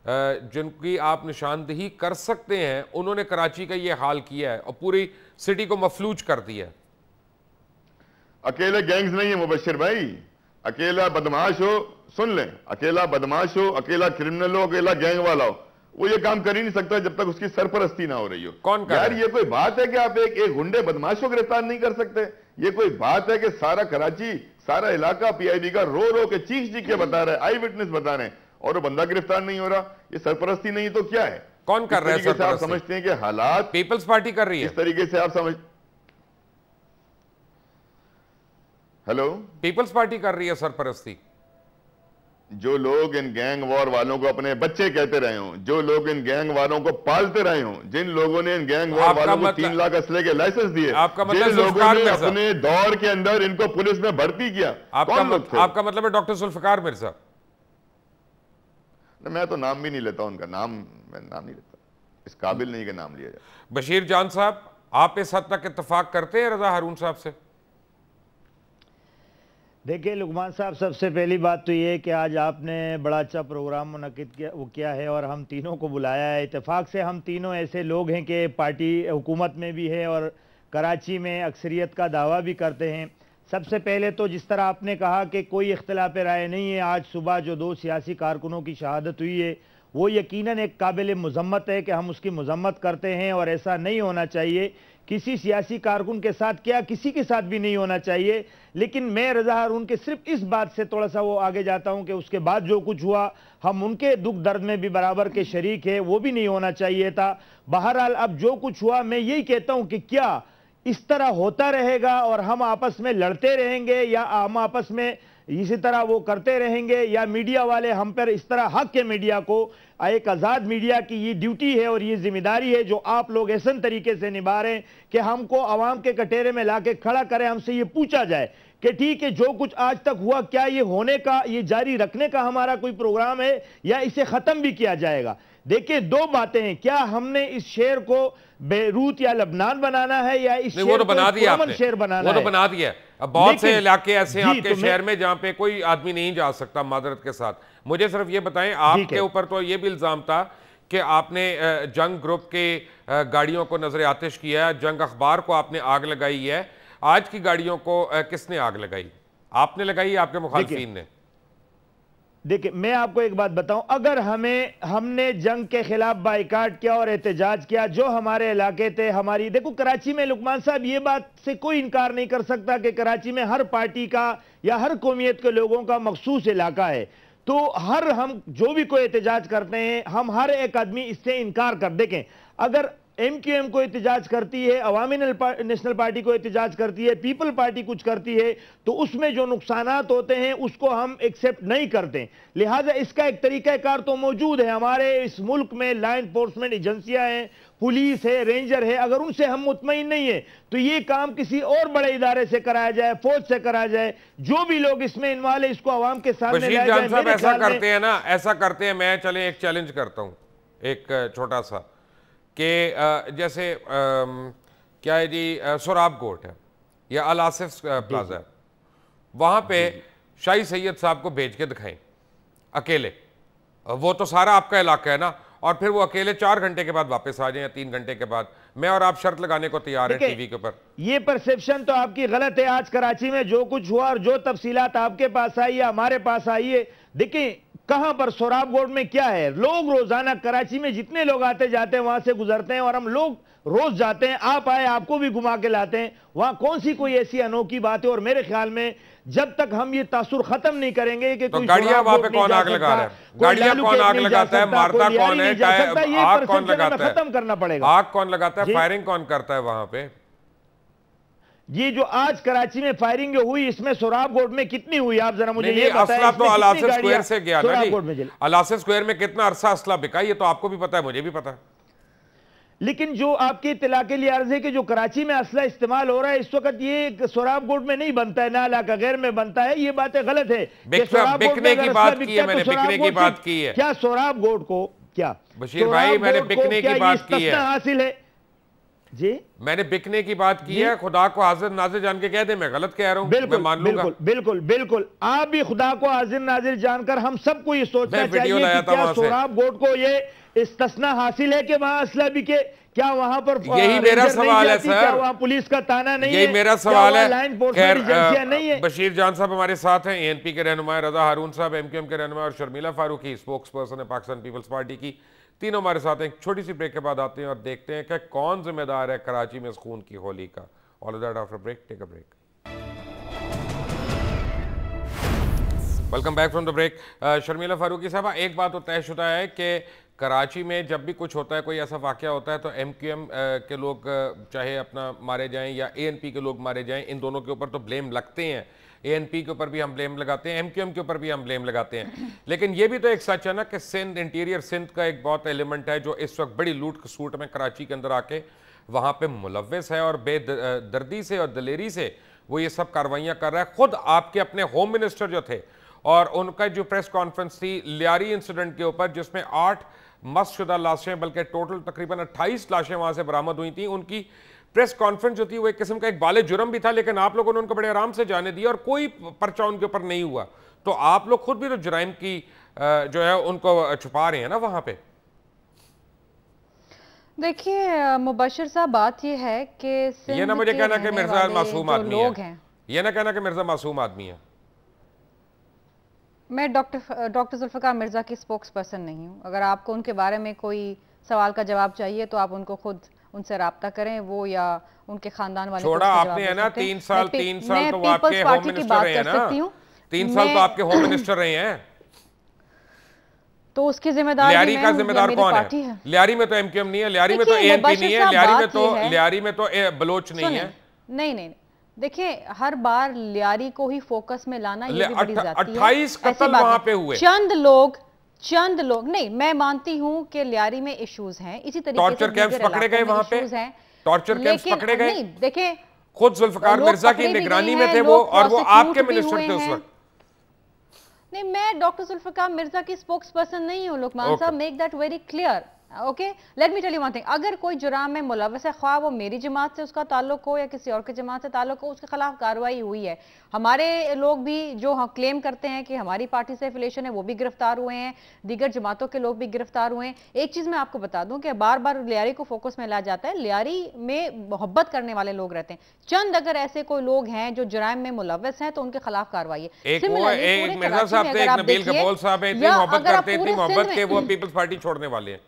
[SPEAKER 1] जिनकी आप निशानदेही कर सकते हैं, उन्होंने कराची का ये हाल किया है और पूरी सिटी को मफलूज कर दिया है।
[SPEAKER 3] अकेले गैंग्स नहीं है मुबश्शिर भाई, अकेला बदमाश हो, सुन लें, अकेला बदमाश हो, अकेला क्रिमिनल हो, अकेला गैंग वाला हो, वो ये काम कर ही नहीं सकता जब तक उसकी सरपरस्ती ना हो रही हो।
[SPEAKER 1] कौन कर
[SPEAKER 3] यार ये कोई बात है कि आप एक गुंडे बदमाश को गिरफ्तार नहीं कर सकते? ये कोई बात है कि सारा कराची, सारा इलाका पीआईबी का रो रो के चीख के बता रहा है, आई विटनेस बता रहे हैं, और वो बंदा गिरफ्तार नहीं हो रहा? ये सरपरस्ती नहीं तो क्या है?
[SPEAKER 1] कौन कर रहा है?
[SPEAKER 3] आप समझते हैं कि हालात
[SPEAKER 1] पीपल्स पार्टी कर रही है,
[SPEAKER 3] इस तरीके से आप समझ, हेलो,
[SPEAKER 1] पीपल्स पार्टी कर रही है सरपरस्ती।
[SPEAKER 3] जो लोग इन गैंग वॉर वालों को अपने बच्चे कहते रहे हों, जो लोग इन गैंग वालों को पालते रहे हों, जिन लोगों ने इन गैंग वॉर वालों को 3 लाख असले के लाइसेंस दिए, जिन लोगों ने अपने दौर के अंदर इनको पुलिस में भर्ती किया, कौन लोग थे?
[SPEAKER 1] आपका मतलब है डॉक्टर जुल्फिकार मिर्जा?
[SPEAKER 3] मैं तो नाम भी नहीं लेता उनका, मैं नाम नहीं लेता, इस काबिल नहीं कि नाम लिया जाए।
[SPEAKER 1] बशीर जान साहब, आप इस हद तक इत्तेफाक करते हैं रज़ा हारून साहब से?
[SPEAKER 4] देखिए लुकमान साहब, सबसे पहली बात तो ये है कि आज आपने बड़ा अच्छा प्रोग्राम मुनक़िद किया है और हम तीनों को बुलाया है। इत्तेफाक से हम तीनों ऐसे लोग हैं कि पार्टी हुकूमत में भी है और कराची में अक्सरियत का दावा भी करते हैं। सबसे पहले तो जिस तरह आपने कहा कि कोई इख्तिलाफ राय नहीं है, आज सुबह जो 2 सियासी कारकुनों की शहादत हुई है वो यकीनन एक काबिल मज़म्मत है कि हम उसकी मज़म्मत करते हैं और ऐसा नहीं होना चाहिए। किसी सियासी कारकुन के साथ क्या, किसी के साथ भी नहीं होना चाहिए। लेकिन मैं रज़ा हारून के सिर्फ इस बात से थोड़ा सा वो आगे जाता हूं कि उसके बाद जो कुछ हुआ, हम उनके दुख दर्द में भी बराबर के शरीक है, वो भी नहीं होना चाहिए था। बहरहाल अब जो कुछ हुआ, मैं यही कहता हूं कि क्या इस तरह होता रहेगा और हम आपस में लड़ते रहेंगे या हम आपस में इसी तरह वो करते रहेंगे, या मीडिया वाले हम पर इस तरह हक है मीडिया को, एक आज़ाद मीडिया की ये ड्यूटी है और ये जिम्मेदारी है जो आप लोग ऐसे तरीके से निभा रहे हैं कि हमको आवाम के कटेरे में लाके खड़ा करें, हमसे ये पूछा जाए कि ठीक है जो कुछ आज तक हुआ क्या ये होने का, ये जारी रखने का हमारा कोई प्रोग्राम है या इसे ख़त्म भी किया जाएगा। देखिए 2 बातें हैं, क्या हमने इस शहर को बेरूत या लबनान बनाना है या इस
[SPEAKER 1] शहर को पुरअमन
[SPEAKER 4] शहर बनाना है?
[SPEAKER 1] वो तो बना दिया है। अब बहुत से इलाके ऐसे हैं आपके शहर में जहां पे कोई आदमी नहीं जा सकता मादरत के साथ। मुझे सिर्फ ये बताएं, आपके ऊपर तो ये भी इल्जाम था कि आपने जंग ग्रुप के गाड़ियों को नजर आतिश किया है, जंग अखबार को आपने आग लगाई है। आज की गाड़ियों को किसने आग लगाई? आपने लगाई या आपके मुखालिफिन ने?
[SPEAKER 4] देखिए मैं आपको एक बात बताऊं, अगर हमने जंग के खिलाफ बाइकाट किया और एहतजाज किया, जो हमारे इलाके थे, हमारी, देखो कराची में लुकमान साहब ये बात से कोई इनकार नहीं कर सकता कि कराची में हर पार्टी का या हर कौमियत के लोगों का मखसूस इलाका है, तो हम जो भी कोई एहतजाज करते हैं, हम हर एक आदमी इससे इनकार कर, देखें अगर MQM को एहतजाज करती है, अवामी नेशनल पार्टी को एहतजाज करती है, पीपल पार्टी कुछ करती है, तो उसमें जो नुकसानात होते हैं उसको हम एक्सेप्ट नहीं करते। लिहाजा इसका एक तरीक़ाकार तो मौजूद है, हमारे इस मुल्क में लॉ एनफोर्समेंट एजेंसियां हैं, पुलिस है, रेंजर है, अगर उनसे हम मुतमईन नहीं है तो ये काम किसी और बड़े इदारे से कराया जाए, फौज से कराया जाए, जो भी लोग इसमें इन्वॉल्व है इसको आवाम के सामने लाया जाए।
[SPEAKER 1] ऐसा करते हैं ना, ऐसा करते हैं। मैं चले एक चैलेंज करता हूँ, एक छोटा सा, कि जैसे क्या है जी, सोराब कोर्ट है या अल आसिफ प्लाजा है, वहाँ पे शाही सैयद साहब को भेज के दिखाएं अकेले, वो तो सारा आपका इलाका है ना, और फिर वो अकेले 4 घंटे के बाद वापस आ जाए या 3 घंटे के बाद। मैं और आप शर्त लगाने को तैयार है टीवी के ऊपर।
[SPEAKER 4] ये परसेप्शन तो आपकी गलत है। आज कराची में जो कुछ हुआ और जो तफसीलात आपके पास आई है, हमारे पास आई है, देखिए कहां पर सोराब गोड में क्या है, लोग रोजाना कराची में जितने लोग आते जाते हैं वहां से गुजरते हैं और हम लोग रोज जाते हैं, आप आए आपको भी घुमा के लाते हैं, वहां कौन सी कोई ऐसी अनोखी बात है? और मेरे ख्याल में जब तक हम ये तासुर खत्म नहीं करेंगे कि
[SPEAKER 1] तो गाड़ियां वहां पे कौन आग लगा रहा है, गाड़ियां कौन आग लगाता है, मारता कौन है, आग कौन लगाता है,
[SPEAKER 4] खत्म करना पड़ेगा,
[SPEAKER 1] आग कौन लगाता है, फायरिंग कौन करता है वहां पे?
[SPEAKER 4] ये जो आज कराची में फायरिंग हुई, इसमें सोराब गोड में कितनी हुई आप जरा मुझे ये बताएं।
[SPEAKER 1] असला तो अल आसिफ स्क्वायर से गया ना जी, अल आसिफ स्क्वायर में कितना अरसा असला बिका, ये तो आपको भी पता है, मुझे भी पता है।
[SPEAKER 4] लेकिन जो आपके इत्तला के लिए अर्ज है कि जो कराची में असला इस्तेमाल हो रहा है इस वक्त, ये सोराब गोड में नहीं बनता है, ना इलाका गैर में बनता है। ये बातें गलत है।
[SPEAKER 1] बिकने की बात की है मैंने, बिकने की बात की है।
[SPEAKER 4] क्या सोराब गोड को, क्या
[SPEAKER 1] बशीर भाई मैंने बिकने की बात की है,
[SPEAKER 4] हासिल है जी,
[SPEAKER 1] मैंने बिकने की बात की है। खुदा को हाजिर नाजिर जान के कह दे मैं गलत कह रहा हूं, मैं मान लूंगा।
[SPEAKER 4] बिल्कुल बिल्कुल बिल्कुल, आप भी खुदा को हाजिर नाजिर जानकर हम सबको ये सोचना चाहिए कि क्या सोराब गोड को ये इस्तिस्ना हासिल है कि वहां असला बिके? क्या वहां पर
[SPEAKER 1] यही मेरा सवाल है सर,
[SPEAKER 4] क्या वहां पुलिस का ताना नहीं है?
[SPEAKER 1] यही मेरा सवाल है।
[SPEAKER 4] खैर
[SPEAKER 1] बशीर जान साहब हमारे साथ हैं, एएनपी के रहनुमा, रजा हारून साहब एमक्यूएम के रहनुमा और शर्मिला फारूकी स्पोक्स पर्सन है पाकिस्तान पीपल्स पार्टी की। तीनों हमारे साथ हैं। एक छोटी सी ब्रेक के बाद आते हैं और देखते हैं कि कौन जिम्मेदार है कराची में इस खून की होली का। All of that after break, take a break. Welcome back from the break. Sharmila Farooqui साहब, एक बात तो तयशुदा है कि कराची में जब भी कुछ होता है, कोई ऐसा वाकया होता है, तो एमक्यूएम के लोग चाहे अपना मारे जाएं या एएनपी के लोग मारे जाएं, इन दोनों के ऊपर तो ब्लेम लगते हैं। एएनपी के ऊपर भी हम ब्लेम लगाते हैं, एमक्यूएम के ऊपर भी हम ब्लेम लगाते हैं। लेकिन ये भी तो एक सच है ना कि सिंध, इंटीरियर सिंध का एक बहुत एलिमेंट है जो इस वक्त बड़ी लूट खसूट में कराची के अंदर आके वहाँ पे मुलव्वस है और बेदर्दी से और दलेरी से वो ये सब कार्रवाइयाँ कर रहा है। खुद आपके अपने होम मिनिस्टर जो थे और उनका जो प्रेस कॉन्फ्रेंस थी लियारी इंसिडेंट के ऊपर, जिसमें 8 मस्तशुदा लाशें, बल्कि टोटल तकरीबन 28 लाशें वहाँ से बरामद हुई थी, उनकी प्रेस कॉन्फ्रेंस जो थी वो एक किस्म का एक बाले जुर्म भी था, लेकिन आप लोगों ने उनको बड़े आराम से जाने दिया और कोई पर्चा उनके ऊपर नहीं हुआ। तो आप लोग खुद भी तो जुराइम की जो है उनको छुपा रहे हैं ना वहां पे।
[SPEAKER 2] देखिए मुबशिर साहब, बात ये है कि
[SPEAKER 1] ये ना मुझे कहना कि मिर्जा मासूम आदमी है, ये ना कहना कि मिर्जा मासूम आदमी है।
[SPEAKER 2] मैं डॉक्टर जुल्फिकार मिर्जा की स्पोक्स पर्सन नहीं हूँ। अगर आपको उनके बारे में कोई सवाल का जवाब चाहिए तो आप उनको खुद उनसे राब्ता करें, वो या उनके खानदान वाले।
[SPEAKER 1] छोड़ा आपने है ना 3 साल तो आपके होम मिनिस्टर रहे हैं ना, 3 साल तो आपके होम मिनिस्टर रहे हैं,
[SPEAKER 2] तो उसकी जिम्मेदारी
[SPEAKER 1] लियारी का जिम्मेदार कौन है? लियारी में तो एमक्यूएम नहीं है, लियारी में तो एएनपी नहीं है, लियारी में तो बलोच नहीं है।
[SPEAKER 2] नहीं, देखिए हर बार लियारी को ही फोकस में लाना ये भी बड़ी जाती है।
[SPEAKER 1] 28 कत्ल वहां पे हुए,
[SPEAKER 2] चंद लोग नहीं। मैं मानती हूं कि लियारी में इश्यूज हैं, इसी तरीके से
[SPEAKER 1] टॉर्चर कैंप्स पकड़े गए वहां पे, टॉर्चर कैंप्स पकड़े गए।
[SPEAKER 2] देखिए
[SPEAKER 1] खुद जुल्फिकार मिर्जा की निगरानी में थे वो, और वो आपके मिनिस्टर थे उस वक्त।
[SPEAKER 2] नहीं, मैं डॉक्टर जुल्फिकार मिर्जा की स्पोक्स पर्सन नहीं हूं लुकमान साहब, make that very clear. Okay, let me tell you one thing, अगर कोई जुराम में मुलव्वस है, ख्वाह वो मेरी जमात से उसका ताल्लुक हो या किसी और की जमात से ताल्लुक हो, उसके खिलाफ कार्रवाई हुई है। हमारे लोग भी जो क्लेम करते हैं कि हमारी पार्टी से एफिलिएशन है वो भी गिरफ्तार हुए हैं, दीगर जमातों के लोग भी गिरफ्तार हुए हैं। एक चीज मैं आपको बता दूं कि बार बार लियारी को फोकस में लाया जाता है, लियारी में मोहब्बत करने वाले लोग रहते हैं। चंद अगर ऐसे कोई लोग हैं जो जुराइम में मुलव्वस हैं तो उनके खिलाफ कार्रवाई है।
[SPEAKER 1] मिर्जा साहब थे, एक नबील कबूल साहब है, इतनी मोहब्बत करते हैं, इतनी मोहब्बत के वो पीपल्स पार्टी छोड़ने वाले हैं।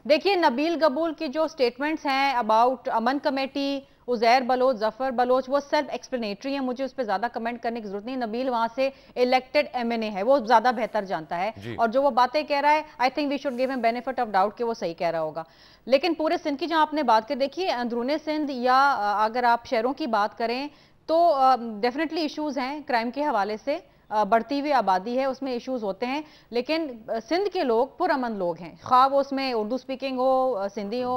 [SPEAKER 2] देखिए नबील कबूल की जो स्टेटमेंट्स हैं अबाउट अमन कमेटी, उजैर बलोच, जफर बलोच, वो सेल्फ एक्सप्लेनेटरी है, मुझे उस पर ज्यादा कमेंट करने की जरूरत नहीं। नबील वहां से इलेक्टेड एमएनए है, वो ज्यादा बेहतर जानता है, और जो वो बातें कह रहा है I think we should give him benefit of doubt कि वो सही कह रहा होगा। लेकिन पूरे सिंध की जहां आपने बात कर, देखिए अंदरूनी सिंध या अगर आप शहरों की बात करें तो डेफिनेटली इश्यूज हैं क्राइम के हवाले से, बढ़ती हुई आबादी है, उसमें इश्यूज होते हैं, लेकिन सिंध के लोग पुरअमन लोग हैं, ख्वाह वो उसमें उर्दू स्पीकिंग हो, सिंधी हो,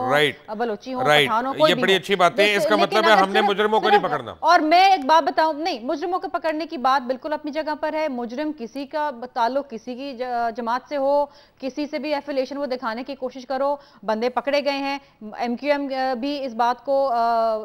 [SPEAKER 2] बलोची हो, पठान हो, कोई
[SPEAKER 1] ये बड़ी अच्छी बात है। इसका मतलब है हमने मुजरिमों को नहीं पकड़ना।
[SPEAKER 2] और मैं एक बात बताऊं, नहीं, मुजरिमों को पकड़ने की बात बिल्कुल अपनी जगह पर है। मुजरिम किसी का ताल्लुक किसी की जमात से हो, किसी से भी एफिलिएशन वो दिखाने की कोशिश करो, बंदे पकड़े गए हैं। एमक्यूएम भी इस बात को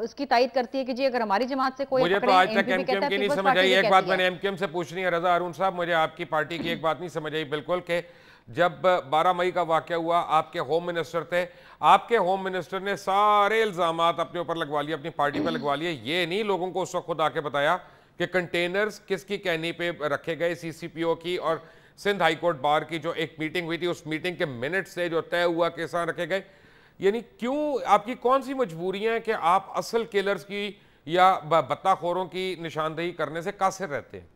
[SPEAKER 2] इसकी तायद करती है कि जी अगर हमारी जमात से कोई,
[SPEAKER 1] मुझे तो आज तक एमक्यूएम की नहीं समझ आई। एक बात मैंने एमक्यूएम से पूछनी है, रजा हारून साहब, मुझे आपकी पार्टी की एक बात नहीं समझ आई बिल्कुल, कि जब 12 मई का वाकया हुआ, आपके होम मिनिस्टर थे, आपके होम मिनिस्टर ने सारे इल्जामात अपने ऊपर लगवा लिए, अपनी पार्टी पे लगवा लिए। ये नहीं लोगों को उस वक्त खुद आके बताया कि कंटेनर्स किसकी कहनी पे रखे गए, सीसीपीओ की और सिंध हाईकोर्ट बार की जो एक मीटिंग हुई थी, उस मीटिंग के मिनट से जो तय हुआ किस तरह रखे गए। यानी क्यों, आपकी कौन सी मजबूरियां हैं कि आप असल किलर्स की या बत्ताखोरों की निशानदेही करने से कासिर रहते हैं?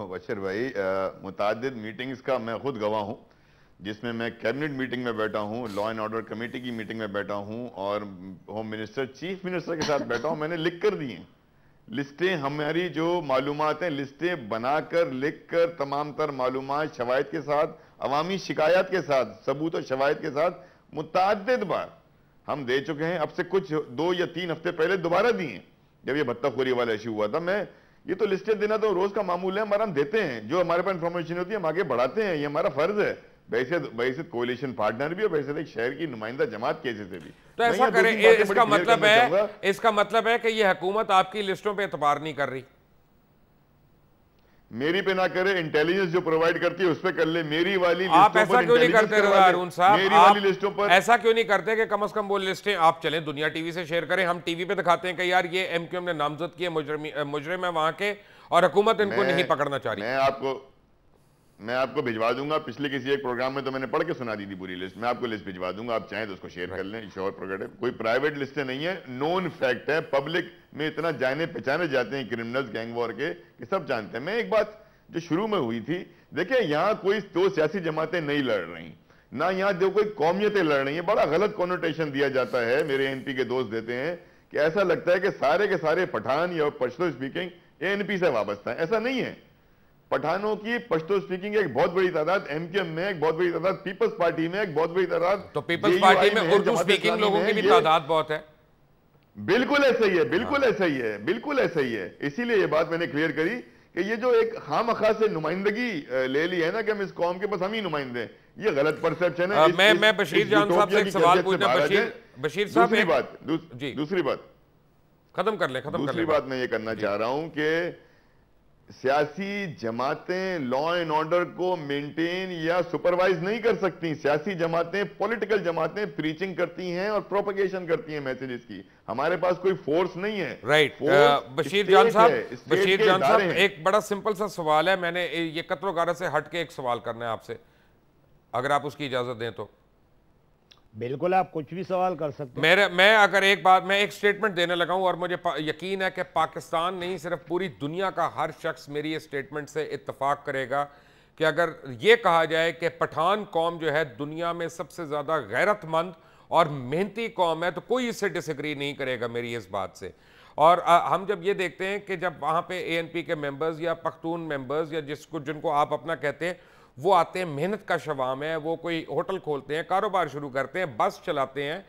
[SPEAKER 3] बशीर भाई, मुतादिद मीटिंग्स का मैं खुद गवाह हूँ, जिसमें मैं कैबिनेट मीटिंग में बैठा हूँ, लॉ एंड ऑर्डर कमेटी की मीटिंग में बैठा हूँ, और होम मिनिस्टर, चीफ मिनिस्टर के साथ बैठा हूँ। मैंने लिख कर दी हैं लिस्टें, हमारी जो मालूमात हैं लिस्टें बनाकर लिख कर, तमाम तर मालूमात शवाहिद के साथ, अवामी शिकायत के साथ, सबूत और शवाहिद के साथ मुतअद्दिद बार हम दे चुके हैं। अब से कुछ 2 या 3 हफ्ते पहले दोबारा दिए जब ये भत्ताखोरी वाला इश्यू हुआ था। मैं ये तो लिस्टें देना तो रोज का मामूल है हमारा, हम देते हैं जो हमारे पास इंफॉर्मेशन होती है हम आगे बढ़ाते हैं, ये हमारा फर्ज है वैसे कोalition पार्टनर भी और वैसे एक शहर की नुमाइंदा जमात के हिस्से से भी।
[SPEAKER 1] तो ऐसा करें, इसका मतलब है कि ये हुकूमत आपकी लिस्टों पे एतबार नहीं कर रही।
[SPEAKER 3] मेरी पे ना करे, इंटेलिजेंस जो प्रोवाइड करती है उस पे कर ले। मेरी वाली
[SPEAKER 1] आप ऐसा क्यों नहीं करते रज़ा हारून साहब?
[SPEAKER 3] मेरी वाली लिस्टों पर
[SPEAKER 1] ऐसा क्यों नहीं करते कि कम से कम वो लिस्टें आप चलें दुनिया टीवी से शेयर करें, हम टीवी पे दिखाते हैं कि यार ये एमक्यूएम ने नामजद किए, मुजरिम है वहां के और हुकूमत इनको नहीं पकड़ना चाह रही।
[SPEAKER 3] मैं आपको भिजवा दूंगा, पिछले किसी एक प्रोग्राम में तो मैंने पढ़ के सुना दी थी पूरी लिस्ट। मैं आपको लिस्ट भिजवा दूंगा, आप चाहें तो उसको शेयर कर लें। श्योर प्रकट है, कोई प्राइवेट लिस्टें नहीं है, नोन फैक्ट है, पब्लिक में इतना जाने पहचाने जाते हैं क्रिमिनल्स गैंग वॉर के कि सब जानते हैं। मैं एक बात जो शुरू में हुई थी, देखिए यहां कोई 2 सियासी जमातें नहीं लड़ रही, ना यहां जो कोई कौमियतें लड़ रही है। बड़ा गलत कॉनोटेशन दिया जाता है, मेरे एनपी के दोस्त देते हैं कि ऐसा लगता है कि सारे के सारे पठान या पश्तो स्पीकिंग एएनपी से वाबस्ता है। ऐसा नहीं है। पठानों की पश्तो स्पीकिंग एक बहुत बड़ी तादाद एमक्यूएम में, एक बहुत बड़ी तादाद पीपल्स पार्टी में, एक बहुत बड़ी तादाद
[SPEAKER 1] तो पीपल्स पार्टी में उर्दू स्पीकिंग लोगों की भी तादाद बहुत है।
[SPEAKER 3] बिल्कुल ऐसा ही है, बिल्कुल ऐसा ही है, बिल्कुल ऐसा ही है। इसीलिए ये बात मैंने क्लियर करी कि ये जो एक खामखा से नुमाइंदगी ले ली है ना कि हम इस कौम के बस हम ही नुमाइंदे, ये गलत परसेप्शन है।
[SPEAKER 1] मैं बशीर जान साहब से एक सवाल पूछना, बशीर साहब
[SPEAKER 3] दूसरी बात
[SPEAKER 1] खत्म कर ले।
[SPEAKER 3] दूसरी बात मैं ये करना चाह रहा हूं कि सियासी जमातें लॉ एंड ऑर्डर को मेंटेन या सुपरवाइज नहीं कर सकती। सियासी जमातें, पॉलिटिकल जमातें प्रीचिंग करती हैं और प्रोपगेशन करती हैं मैसेजेस की। हमारे पास कोई फोर्स नहीं है।
[SPEAKER 1] राइट। बशीर जान साहब एक बड़ा सिंपल सा सवाल है, मैंने ये कत्ल गारत से हट के एक सवाल करना है आपसे, अगर आप उसकी इजाजत दें तो।
[SPEAKER 4] बिल्कुल, आप कुछ भी सवाल कर सकते हैं।
[SPEAKER 1] मैं एक स्टेटमेंट देने लगा हूं और मुझे यकीन है कि पाकिस्तान नहीं सिर्फ पूरी दुनिया का हर शख्स मेरी इस स्टेटमेंट से इत्तफाक करेगा कि अगर ये कहा जाए कि पठान कौम जो है दुनिया में सबसे ज़्यादा गैरतमंद और मेहनती कौम है, तो कोई इससे डिसएग्री नहीं करेगा मेरी इस बात से। और हम जब ये देखते हैं कि जब वहाँ पे एएनपी के मेंबर्स या पख्तून मेंबर्स या जिनको आप अपना कहते हैं, वो आते हैं, मेहनत का शवाम है, वो कोई होटल खोलते हैं, कारोबार शुरू करते हैं, बस चलाते हैं,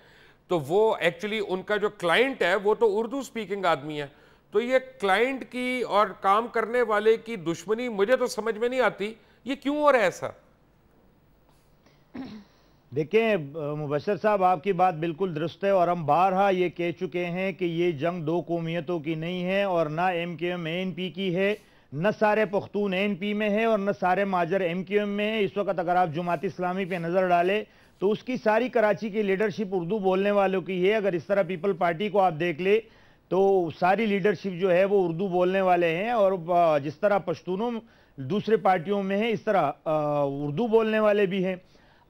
[SPEAKER 1] तो वो एक्चुअली उनका जो क्लाइंट है वो तो उर्दू स्पीकिंग आदमी है। तो ये क्लाइंट की और काम करने वाले की दुश्मनी मुझे तो समझ में नहीं आती, ये क्यों हो रहा है ऐसा?
[SPEAKER 4] देखिए मुबशर साहब, आपकी बात बिल्कुल दुरुस्त है और हम बारहा ये कह चुके हैं कि ये जंग 2 कौमियतों की नहीं है और ना एमक्यूएम एएनपी की है, न सारे पख्तून एएनपी में है और न सारे माजर एमक्यूएम में है। इस वक्त अगर आप जमात इस्लामी पे नज़र डालें तो उसकी सारी कराची की लीडरशिप उर्दू बोलने वालों की है। अगर इस तरह पीपल पार्टी को आप देख ले तो सारी लीडरशिप जो है वो उर्दू बोलने वाले हैं और जिस तरह पश्तूनों दूसरे पार्टियों में है इस तरह उर्दू बोलने वाले भी हैं।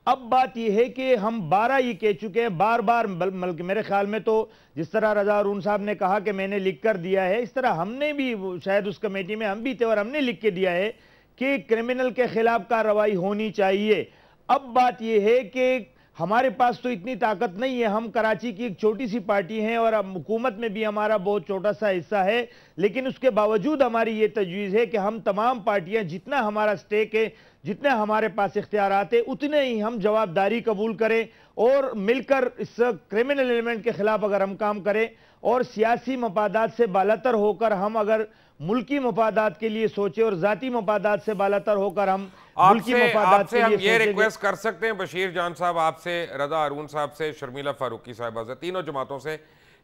[SPEAKER 4] अब बात यह है कि हम 12 ये कह चुके हैं बार बार, मेरे ख्याल में तो जिस तरह रज़ा हारून साहब ने कहा कि मैंने लिख कर दिया है, इस तरह हमने भी, शायद उस कमेटी में हम भी थे और हमने लिख के दिया है कि क्रिमिनल के खिलाफ कार्रवाई होनी चाहिए। अब बात यह है कि हमारे पास तो इतनी ताकत नहीं है, हम कराची की एक छोटी सी पार्टी हैं और अब हुकूमत में भी हमारा बहुत छोटा सा हिस्सा है, लेकिन उसके बावजूद हमारी ये तजवीज़ है कि हम तमाम पार्टियां, जितना हमारा स्टेक है, जितने हमारे पास इख्तियारात है, उतने ही हम जवाबदारी कबूल करें और मिलकर इस क्रिमिनल एलिमेंट के खिलाफ अगर हम काम करें और सियासी मफादात से बालातर होकर हम अगर मुल्की मफादात के लिए सोचे और जाती मफादात से बालातर होकर हम मुल्की मफादात के लिए
[SPEAKER 1] ये रिक्वेस्ट कर सकते हैं बशीर जान साहब आपसे, रज़ा हारून साहब से, शर्मिला फारूकी साहिबा से, तीनों जमातों से,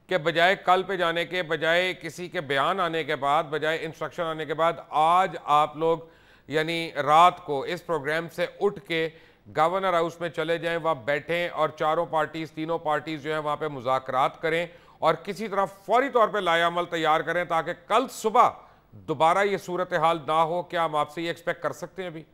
[SPEAKER 1] कि बजाय कल पे जाने के, बजाय किसी के बयान आने के बाद, बजाय इंस्ट्रक्शन आने के बाद, आज आप लोग यानी रात को इस प्रोग्राम से उठ के गवर्नर हाउस में चले जाएं, वहाँ बैठें और तीनों पार्टीज जो है वहाँ पे मुज़ाकरात करें और किसी तरह फौरी तौर पे लायामल तैयार करें ताकि कल सुबह दोबारा ये सूरत हाल ना हो। क्या हम आपसे ये एक्सपेक्ट कर सकते हैं? अभी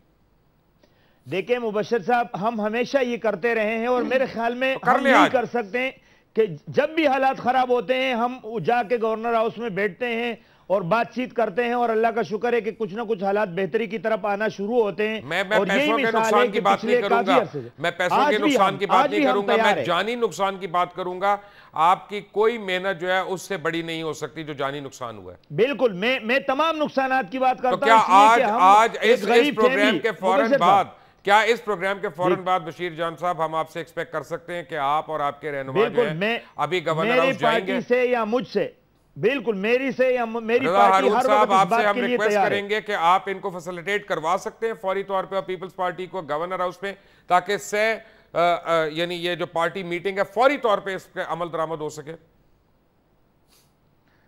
[SPEAKER 4] देखिए मुबशर साहब, हम हमेशा ये करते रहे हैं और मेरे ख्याल में हम यही कर सकते हैं कि जब भी हालात खराब होते हैं हम जाके गवर्नर हाउस में बैठते हैं और बातचीत करते हैं और अल्लाह का शुक्र है कि कुछ ना कुछ हालात बेहतरी की तरफ आना शुरू होते हैं।
[SPEAKER 1] मैं पैसों के नुकसान की बात नहीं करूंगा, मैं पैसों के नुकसान की बात नहीं करूंगा, मैं जानी नुकसान की बात करूंगा। आपकी कोई मेहनत जो है उससे बड़ी नहीं हो सकती जो जानी नुकसान हुआ है।
[SPEAKER 4] बिल्कुल, मैं तमाम नुकसानात की बात करता हूं।
[SPEAKER 1] तो क्या आज इस प्रोग्राम के फौरन बाद क्या इस प्रोग्राम के फौरन बाद बशीर जान साहब हम आपसे एक्सपेक्ट कर सकते हैं कि आप और आपके रहनुमा जो हैं अभी गवर्नर हाउस जाएंगे?
[SPEAKER 4] से या मुझसे, बिल्कुल मेरी से या मेरी
[SPEAKER 1] रज़ा
[SPEAKER 4] पार्टी
[SPEAKER 1] हारून
[SPEAKER 4] हर
[SPEAKER 1] साहब,
[SPEAKER 4] वक्त इस
[SPEAKER 1] आपसे
[SPEAKER 4] बात
[SPEAKER 1] हम
[SPEAKER 4] के लिए
[SPEAKER 1] रिक्वेस्ट
[SPEAKER 4] तैयार है।
[SPEAKER 1] करेंगे कि आप इनको फैसिलिटेट करवा सकते हैं फौरी तौर पे और पीपल्स पार्टी को गवर्नर हाउस में, ताकि यानी ये जो पार्टी मीटिंग है फौरी तौर पे इस पे अमल दरामद हो सके।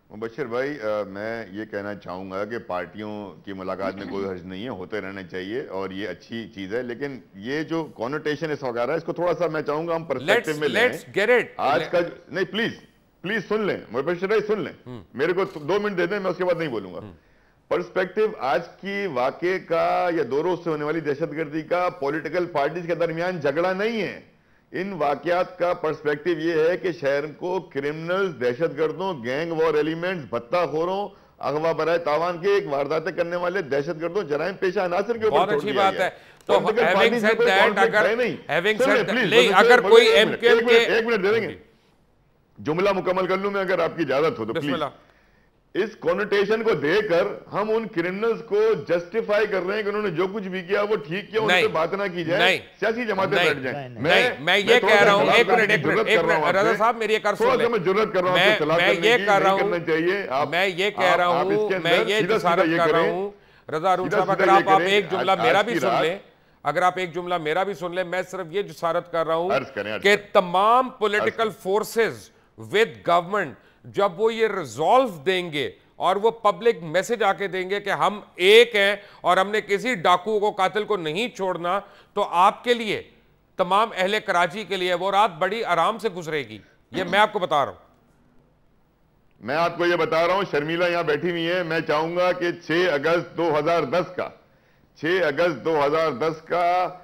[SPEAKER 3] मुबश्शिर भाई, मैं ये कहना चाहूँगा कि पार्टियों की मुलाकात में कोई हर्ज नहीं है, होते रहने चाहिए और ये अच्छी चीज़ है, लेकिन ये जो कॉनोटेशन इस वगैरह है इसको थोड़ा सा मैं चाहूँगा हम पर्सपेक्टिव में लें। आज का नहीं, प्लीज सुन लें मुबश्शिर भाई, सुन लें, मेरे को 2 मिनट दे दें, मैं उसके बाद नहीं बोलूंगा। पर्सपेक्टिव आज की वाकये का या 2 रोज से होने वाली दहशतगर्दी का पॉलिटिकल पार्टीज के दरमियान झगड़ा नहीं है। इन वाकयात का पर्सपेक्टिव ये है कि शहर को क्रिमिनल्स, दहशतगर्दों, गैंग वॉर एलिमेंट्स, भत्ताखोरों, अगवा बराए तावान के एक वारदातें करने वाले दहशतगर्दों, जराइम पेशा अनासर के ऊपर
[SPEAKER 1] बहुत अच्छी बात है। तो हैविंग सेड दैट, अगर कोई एमक्यूएम के
[SPEAKER 3] 1 मिनट दे देंगे, जुमला मुकम्मल कर लूं मैं अगर आपकी इजाजत हो तो प्लीज। इस कॉनोटेशन को देकर हम उन क्रिमिनल्स को जस्टिफाई कर रहे हैं कि उन्होंने जो कुछ भी किया वो ठीक किया, उन पे बात ना की जाए, सियासी जमातें बैठ जाएं।
[SPEAKER 1] मैं ये कह रहा हूं, एक मिनट रज़ा साहब मेरी एक
[SPEAKER 3] मैं जुर्रत कर रहा हूं,
[SPEAKER 1] मैं ये कह रहा हूं, मैं ये कह रहा हूं, मैं ये जसारत कर रहा हूं रज़ा हारून साहब, अगर आप एक जुमला मेरा भी सुन लें, अगर आप एक जुमला मेरा भी सुन लें, मैं सिर्फ ये जसारत कर रहा हूं कि तमाम पॉलिटिकल फोर्सेस विद गवर्नमेंट जब वो ये रिजॉल्व देंगे और वो पब्लिक मैसेज आके देंगे कि हम एक हैं और हमने किसी डाकू को, कातिल को नहीं छोड़ना, तो आपके लिए, तमाम अहले कराची के लिए वो रात बड़ी आराम से गुजरेगी। ये मैं आपको बता रहा हूं।
[SPEAKER 3] मैं आपको ये बता रहा हूं, शर्मिला यहां बैठी हुई है, मैं चाहूंगा कि 6 अगस्त 2010 का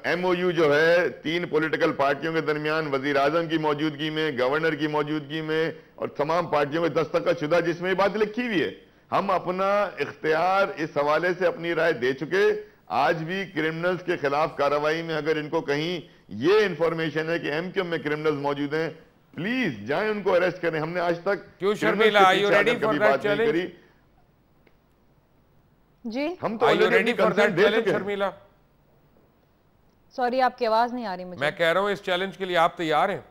[SPEAKER 3] MOU जो है 3 पॉलिटिकल पार्टियों के दरमियान वजीर आजम की मौजूदगी में, गवर्नर की मौजूदगी में और तमाम पार्टियों के दस्तखत शुदा, जिसमें ये बात लिखी हुई है, हम अपना इख्तियार इस हवाले से अपनी राय दे चुके। आज भी क्रिमिनल्स के खिलाफ कार्रवाई में अगर इनको कहीं ये इंफॉर्मेशन है कि MQM में क्रिमिनल्स मौजूद हैं, प्लीज जाएं उनको अरेस्ट करें। हमने आज तक
[SPEAKER 1] क्यों Sharmila, are you ready for that challenge?
[SPEAKER 2] जी,
[SPEAKER 3] हम तो ऑलरेडी कंसर्न दे चुके हैं।
[SPEAKER 1] शर्मिला,
[SPEAKER 2] सॉरी आपकी आवाज नहीं आ रही मुझे।
[SPEAKER 1] मैं कह रहा हूं इस चैलेंज के लिए आप तैयार हैं?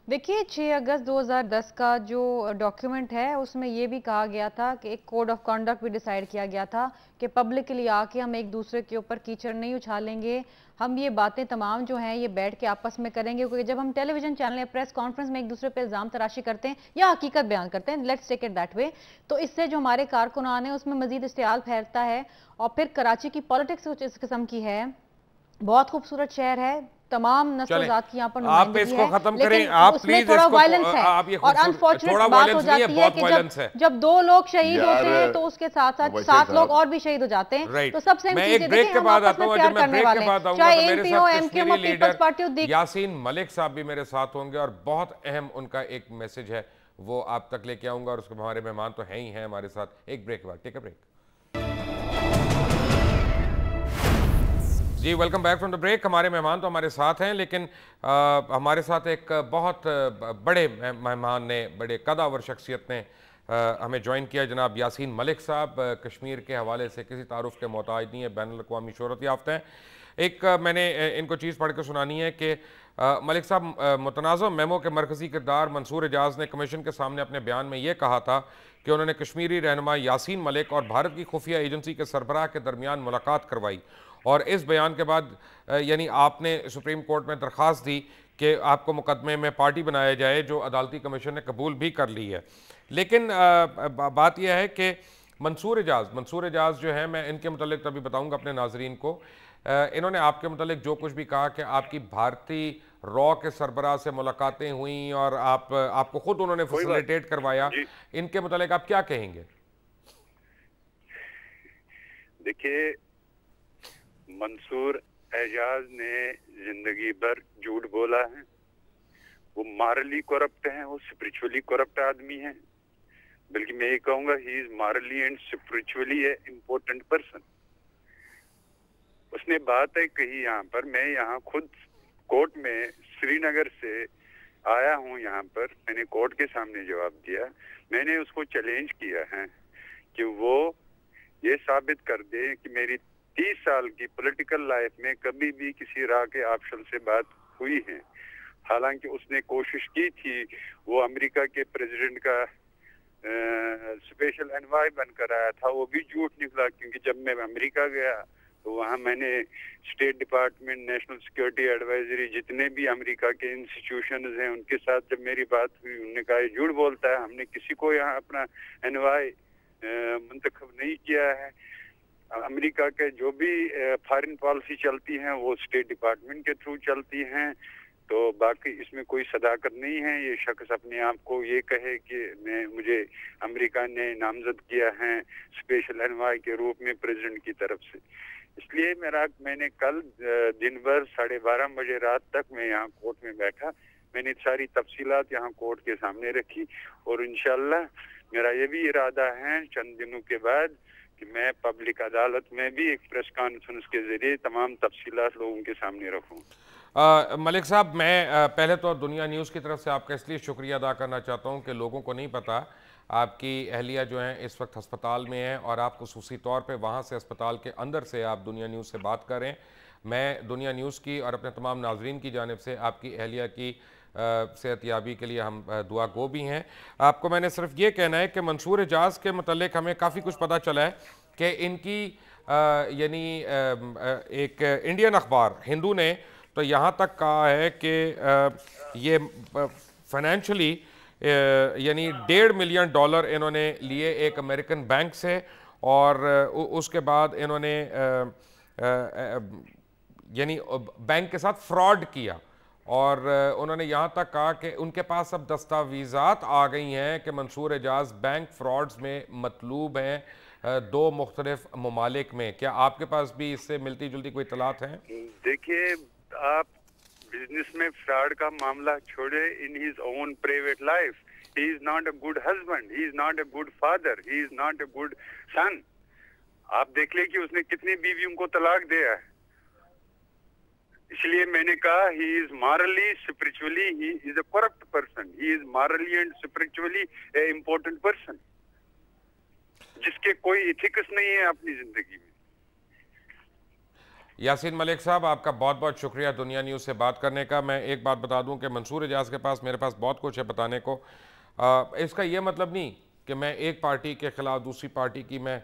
[SPEAKER 2] देखिए 6 अगस्त 2010 का जो डॉक्यूमेंट है उसमें ये भी कहा गया था कि एक कोड ऑफ कंडक्ट भी डिसाइड किया गया था कि पब्लिक के लिए आके हम एक दूसरे के ऊपर कीचड़ नहीं उछालेंगे, हम ये बातें तमाम जो हैं ये बैठ के आपस में करेंगे, क्योंकि जब हम टेलीविजन चैनल या प्रेस कॉन्फ्रेंस में एक दूसरे पे इल्ज़ाम तराशी करते हैं या हकीकत बयान करते हैं, let's take it that way, तो इससे जो हमारे कारकुनान है उसमें मजीद इश्तियाल फैलता है। और फिर कराची की पॉलिटिक्स कुछ इस किस्म की है, बहुत खूबसूरत शहर है, तमाम नस्ल-जात की यहाँ पर
[SPEAKER 1] आप इसको खत्म करें, आप प्लीज
[SPEAKER 2] थोड़ा वायलेंस है और अनफॉर्चुनेट बात हो जाती है कि जब 2 लोग शहीद होते हैं तो उसके साथ साथ 7 लोग और भी शहीद हो जाते हैं। तो सबसे अहम चीज है कि हम आपस में प्यार करने वाले हैं, चाहे एमपी हो, एमक्यूएम हो, पीपल्स पार्टी हो।
[SPEAKER 1] यासीन मलिक साहब भी मेरे साथ होंगे और बहुत अहम उनका एक मैसेज है, वो आप तक लेके आऊंगा और उसके हमारे मेहमान तो हैं ही हैं हमारे साथ। एक ब्रेक के बाद, टेक अ ब्रेक। जी welcome back from the break. हमारे मेहमान तो हमारे साथ हैं, लेकिन हमारे साथ एक बहुत बड़े मेहमान ने, बड़े कदावर शख्सियत ने हमें ज्वाइन किया, जनाब यासीन मलिक साहब। कश्मीर के हवाले से किसी तारुफ के मोहताज नहीं है, बैनुल-अक़वामी शोहरत याफ्ता हैं। एक मैंने इनको चीज़ पढ़ के सुनानी है कि मलिक साहब, मुतनाज़ मेमो के मरकज़ी किरदार मंसूर एजाज ने कमीशन के सामने अपने बयान में ये कहा था कि उन्होंने कश्मीरी रहनुमा यासीन मलिक और भारत की खुफिया एजेंसी के सरबराह के दरमियान मुलाकात करवाई और इस बयान के बाद यानी आपने सुप्रीम कोर्ट में दरख्वास्त दी कि आपको मुकदमे में पार्टी बनाया जाए, जो अदालती कमीशन ने कबूल भी कर ली है। लेकिन बात यह है कि मंसूर एजाज जो है, मैं इनके मुतालिक तभी बताऊंगा अपने नाजरीन को, इन्होंने आपके मुतालिक जो कुछ भी कहा कि आपकी भारतीय रॉ के सरबराह से मुलाकातें हुई और आपको खुद उन्होंने फैसिलिटेट करवाया, इनके मुतालिक आप क्या कहेंगे?
[SPEAKER 5] देखिए, मंसूर एजाज ने जिंदगी भर झूठ बोला है, वो मॉरली करप्ट हैं, वो स्पिरिचुअली करप्ट आदमी हैं, बल्कि मैं ये कहूंगा he is morally and spiritually A important person. उसने बात है कही यहाँ पर, मैं यहाँ खुद कोर्ट में श्रीनगर से आया हूँ, यहाँ पर मैंने कोर्ट के सामने जवाब दिया, मैंने उसको चैलेंज किया है कि वो ये साबित कर दे कि मेरी 30 साल की पॉलिटिकल लाइफ में कभी भी किसी राह के ऑप्शन से बात हुई है। हालांकि उसने कोशिश की थी, वो अमेरिका के प्रेसिडेंट का स्पेशल एनवॉय बनकर आया था, वो भी झूठ निकला, क्योंकि जब मैं अमेरिका गया तो वहाँ मैंने state department, national security advisory, जितने भी अमेरिका के इंस्टीट्यूशंस हैं उनके साथ जब मेरी बात हुई, उन्होंने कहा झूठ बोलता है, हमने किसी को यहाँ अपना एनवॉय मुंतखब नहीं किया है। अमेरिका के जो भी फॉरेन पॉलिसी चलती हैं वो स्टेट डिपार्टमेंट के थ्रू चलती हैं, तो बाकी इसमें कोई सदाकत नहीं है। ये शख्स अपने आप को ये कहे कि मुझे अमेरिका ने नामजद किया है स्पेशल एनवॉय के रूप में प्रेसिडेंट की तरफ से। इसलिए मैंने कल दिन भर 12:30 बजे रात तक मैं यहाँ कोर्ट में बैठा, मैंने सारी तफसीलात यहाँ कोर्ट के सामने रखी, और इंशाल्लाह मेरा ये भी इरादा है चंद दिनों के बाद कि मैं पब्लिक अदालत में भी एक प्रेस कॉन्फ्रेंस के जरिए तमाम तफसीलात लोगों के सामने रखूँ।
[SPEAKER 1] मलिक साहब, मैं पहले तो दुनिया न्यूज़ की तरफ से आपका इसलिए शुक्रिया अदा करना चाहता हूं कि लोगों को नहीं पता आपकी अहलिया जो हैं इस वक्त अस्पताल में है, और आप खुसूसी तौर पे वहां से अस्पताल के अंदर से आप दुनिया न्यूज़ से बात कर रहे हैं। मैं दुनिया न्यूज़ की और अपने तमाम नाजरीन की जानिब से आपकी अहलिया की सेहतयाबी के लिए हम दुआ गो भी हैं। आपको मैंने सिर्फ ये कहना है कि मंसूर एजाज के मतलब हमें काफ़ी कुछ पता चला है कि इनकी यानी एक इंडियन अखबार हिंदू ने तो यहाँ तक कहा है कि ये फाइनेंशियली यानी $1.5 मिलियन इन्होंने लिए एक अमेरिकन बैंक से, और उसके बाद इन्होंने यानी बैंक के साथ फ्रॉड किया, और उन्होंने यहाँ तक कहा कि उनके पास अब दस्तावेज़ात आ गई हैं कि मंसूर एजाज बैंक फ्रॉड्स में मतलूब हैं 2 मुख्तलिफ ममालिक में। क्या आपके पास भी इससे मिलती जुलती कोई इत्तलात हैं?
[SPEAKER 5] देखिए, आप बिजनेस में फ्रॉड का मामला छोड़े, in his own private life he is not a good husband, he is not a good father, he is not a good son. आप देख ले कि उसने कितनी बीवियों को तलाक दिया है। इसलिए मैंने कहा he is morally spiritually he is a corrupt person, he is morally and spiritually A important person, जिसके कोई इथिक्स नहीं है अपनी जिंदगी में।
[SPEAKER 1] यासीन मलिक साहब, आपका बहुत बहुत शुक्रिया दुनिया न्यूज़ से बात करने का। मैं एक बात बता दूं कि मंसूर एजाज के पास मेरे पास बहुत कुछ है बताने को। इसका ये मतलब नहीं कि मैं एक पार्टी के ख़िलाफ़ दूसरी पार्टी की मैं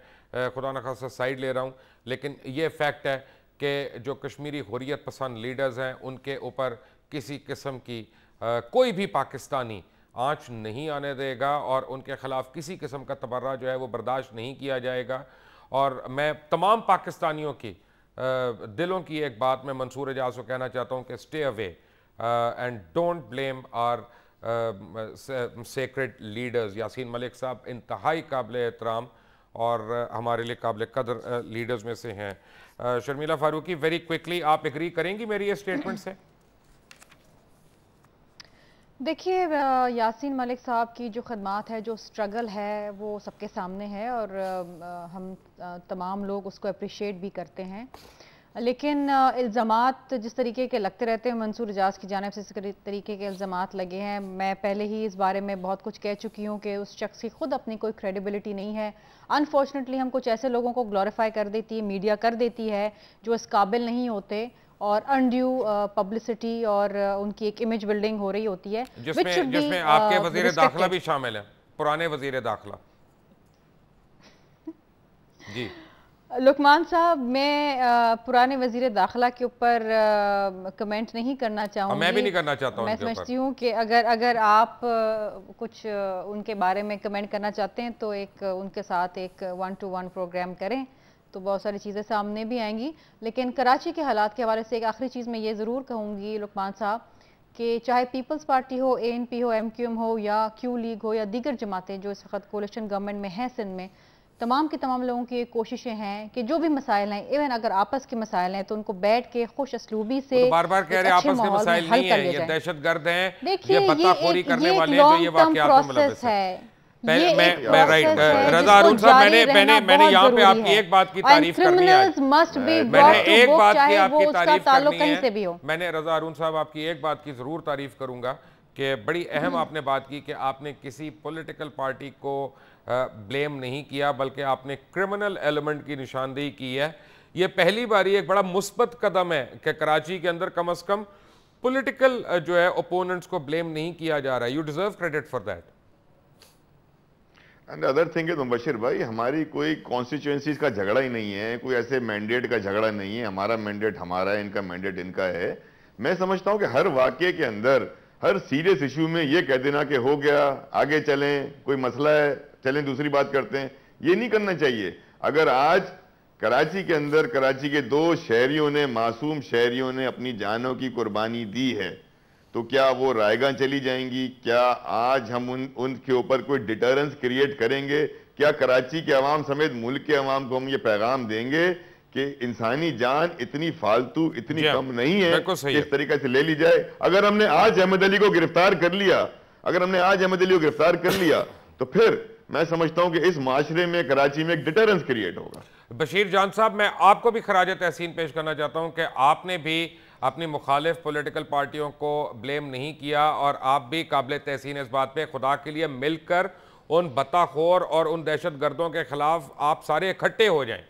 [SPEAKER 1] खुदा न खासा साइड ले रहा हूं, लेकिन ये फैक्ट है कि जो कश्मीरी हुर्रियत पसंद लीडर्स हैं उनके ऊपर किसी किस्म की कोई भी पाकिस्तानी आँच नहीं आने देगा, और उनके ख़िलाफ़ किसी किस्म का तबर्रा जो है वो बर्दाश्त नहीं किया जाएगा। और मैं तमाम पाकिस्तानियों की दिलों की एक बात मैं मंसूर एजाज को कहना चाहता हूँ कि stay away and don't blame our sacred leaders. Yasin Malik साहब इंतहाई काबिल एहतराम और हमारे लिए काबिल कदर लीडर्स में से हैं। शर्मिला फारूकी, वेरी क्विकली, आप एग्री करेंगी मेरी ये स्टेटमेंट से?
[SPEAKER 2] देखिए, यासीन मलिक साहब की जो खदमात है, जो स्ट्रगल है, वो सबके सामने है, और हम तमाम लोग उसको अप्रिशिएट भी करते हैं। लेकिन इल्ज़ामात जिस तरीके के लगते रहते हैं मंसूर एजाज की जानिब से, इस तरीके के इल्ज़ामात लगे हैं। मैं पहले ही इस बारे में बहुत कुछ कह चुकी हूँ कि उस शख्स की खुद अपनी कोई क्रेडिबिलिटी नहीं है। अनफॉर्चुनेटली हम कुछ ऐसे लोगों को ग्लोरीफाई कर देती है, मीडिया कर देती है, जो इस काबिल नहीं होते, और अनड्यू पब्लिसिटी और उनकी एक इमेज बिल्डिंग हो रही होती है,
[SPEAKER 1] जिसमें आपके वजीर दाखिला भी शामिल है, पुराने वजीर दाखिला। जी
[SPEAKER 2] लुकमान साहब, मैं पुराने वजीर दाखिला के ऊपर कमेंट नहीं करना चाहूँगी।
[SPEAKER 1] मैं भी नहीं करना चाहता हूँ।
[SPEAKER 2] मैं समझती हूँ कि अगर आप कुछ उनके बारे में कमेंट करना चाहते हैं तो एक उनके साथ एक 1-to-1 प्रोग्राम करें तो बहुत सारी चीज़ें सामने भी आएंगी। लेकिन कराची के हालात के हवाले से एक आखिरी चीज़ मैं ये ज़रूर कहूँगी लुकमान साहब कि चाहे पीपल्स पार्टी हो, ANP हो, MQM हो, या क्यू लीग हो, या दीगर जमातें जो इस वक्त कोलिशन गवर्नमेंट में हैं सिंध में, तमाम के तमाम लोगों की कोशिशें हैं कि जो भी मसाइल हैं, इवन अगर आपस के मसाइल हैं तो उनको बैठ के खुश असलूबी से
[SPEAKER 1] तो बार-बार कह रहे हैं आपस के मसाइल नहीं है, ये दहशतगर्द हैं, ये बत्ताखोरी करने वाले हैं, जो ये वाकयात में मुलव्वस हैं। मैं राइट रजा अरुण साहब, मैंने यहाँ पे आपकी एक बात की तारीफ करनी है, मैंने एक बात की आपकी तारीफ करनी है। मैंने रजा अरुण साहब आपकी एक बात की जरूर तारीफ करूंगा कि बड़ी अहम आपने बात की कि आपने किसी पॉलिटिकल पार्टी को ब्लेम नहीं किया, बल्कि आपने क्रिमिनल एलिमेंट की निशानदेही की है। ये पहली बार एक बड़ा मुस्बत कदम है कि कराची के अंदर कम से कम पॉलिटिकल जो है ओपोनेंट्स को ब्लेम नहीं किया जा रहा है। You deserve credit for that.
[SPEAKER 3] And other thing is Mubashir भाई, हमारी कोई कॉन्स्टिट्यूएंसीज का झगड़ा ही नहीं है, कोई ऐसे मैंडेट का झगड़ा नहीं है। हमारा मैंडेट हमारा है, इनका मैंडेट इनका है। मैं समझता हूं कि हर वाकये के अंदर, हर सीरियस इशू में ये कह देना कि हो गया, आगे चलें, कोई मसला है, चलें दूसरी बात करते हैं, ये नहीं करना चाहिए। अगर आज कराची के अंदर कराची के 2 शहरियों ने, मासूम शहरियों ने अपनी जानों की कुर्बानी दी है, तो क्या वो रायगां चली जाएंगी? क्या आज हम उनके ऊपर कोई डिटरेंस क्रिएट करेंगे? क्या कराची के अवाम समेत मुल्क के अवाम को हम ये पैगाम देंगे कि इंसानी जान इतनी फालतू, इतनी कम नहीं है कि इस तरीके से ले ली जाए? अगर हमने आज अहमद अली को गिरफ्तार कर लिया, तो फिर मैं समझता हूं कि इस माशरे में, कराची में एक डिटरेंस क्रिएट होगा।
[SPEAKER 1] बशीर जान साहब, मैं आपको भी खराज तहसीन पेश करना चाहता हूं कि आपने भी अपनी मुखालिफ पॉलिटिकल पार्टियों को ब्लेम नहीं किया और आप भी काबिल तहसीन इस बात पे, खुदा के लिए मिलकर उन बताखोर और उन दहशत गर्दों के खिलाफ आप सारे इकट्ठे हो जाएं।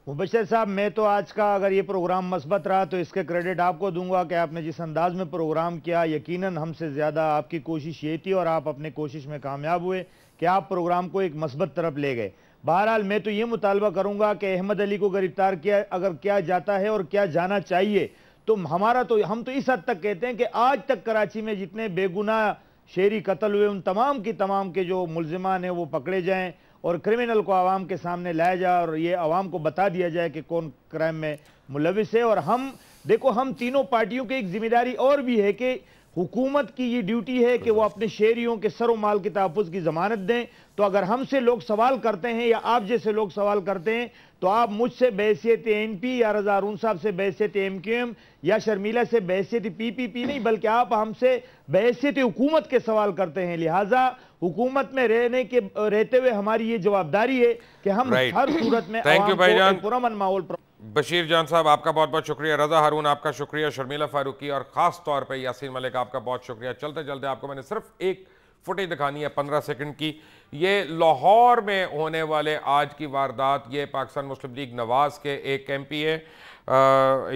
[SPEAKER 4] मुबशिर साहब, मैं तो आज का अगर ये प्रोग्राम मस्बत रहा तो इसके क्रेडिट आपको दूंगा कि आपने जिस अंदाज में प्रोग्राम किया, यकीनन हमसे ज़्यादा आपकी कोशिश ये थी और आप अपने कोशिश में कामयाब हुए कि आप प्रोग्राम को एक मस्बत तरफ ले गए। बहरहाल मैं तो ये मुतालबा करूंगा कि अहमद अली को गिरफ्तार किया अगर क्या जाता है और क्या जाना चाहिए, तो हम तो इस हद तक कहते हैं कि आज तक कराची में जितने बेगुनाह शहरी कत्ल हुए उन तमाम के जो मुलजिमान हैं वो पकड़े जाएं और क्रिमिनल को आवाम के सामने लाया जाए और ये आवाम को बता दिया जाए कि कौन क्राइम में मुलविस है। और हम तीनों पार्टियों की एक जिम्मेदारी और भी है कि हुकूमत की ये ड्यूटी है कि वो अपने शहरियों के सर व माल के तहफ़्फ़ुज़ की ज़मानत दें। तो अगर हमसे लोग सवाल करते हैं या आप जैसे लोग सवाल करते हैं तो आप मुझसे बहैसियत NP या रज़ा हारून साहब से बहैसियत MQM या शर्मिला से बहैसियत PPP नहीं, बल्कि आप हमसे बहैसियत हुकूमत के सवाल करते हैं। लिहाजा हुकूमत में रहते हुए हमारी ये जवाबदारी है कि हम हर सूरत में पुरअमन माहौल।
[SPEAKER 1] बशीर जान साहब, आपका बहुत बहुत शुक्रिया। रज़ा हारून, आपका शुक्रिया। शर्मिला फारूकी और ख़ास तौर पे यासीन मलिक, आपका बहुत शुक्रिया। चलते चलते आपको मैंने सिर्फ एक फुटेज दिखानी है 15 सेकंड की। ये लाहौर में होने वाले आज की वारदात, ये पाकिस्तान मुस्लिम लीग नवाज़ के एक MP है,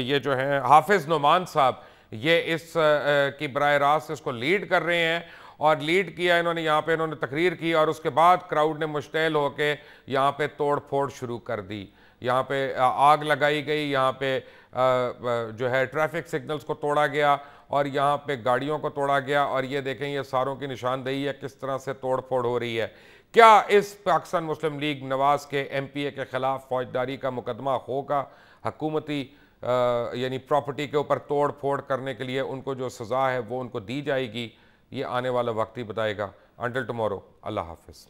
[SPEAKER 1] ये जो है हाफिज़ नुमान साहब, ये इस की बराह रास्त इसको लीड कर रहे हैं और लीड किया इन्होंने, यहाँ पे इन्होंने तकरीर की और उसके बाद क्राउड ने मुश्तैल होकर यहाँ पे तोड़ फोड़ शुरू कर दी। यहाँ पे आग लगाई गई, यहाँ पे जो है ट्रैफिक सिग्नल्स को तोड़ा गया और यहाँ पे गाड़ियों को तोड़ा गया। और ये देखें, ये सारों की निशानदेही है किस तरह से तोड़ फोड़ हो रही है। क्या इस पाकिस्तान मुस्लिम लीग नवाज़ के MPA के ख़िलाफ़ फौजदारी का मुकदमा होगा? हुकूमती यानी प्रॉपर्टी के ऊपर तोड़ फोड़ करने के लिए उनको जो सज़ा है वो उनको दी जाएगी? ये आने वाला वक्त ही बताएगा। अंटिल टुमारो, अल्लाह हाफ़िज़।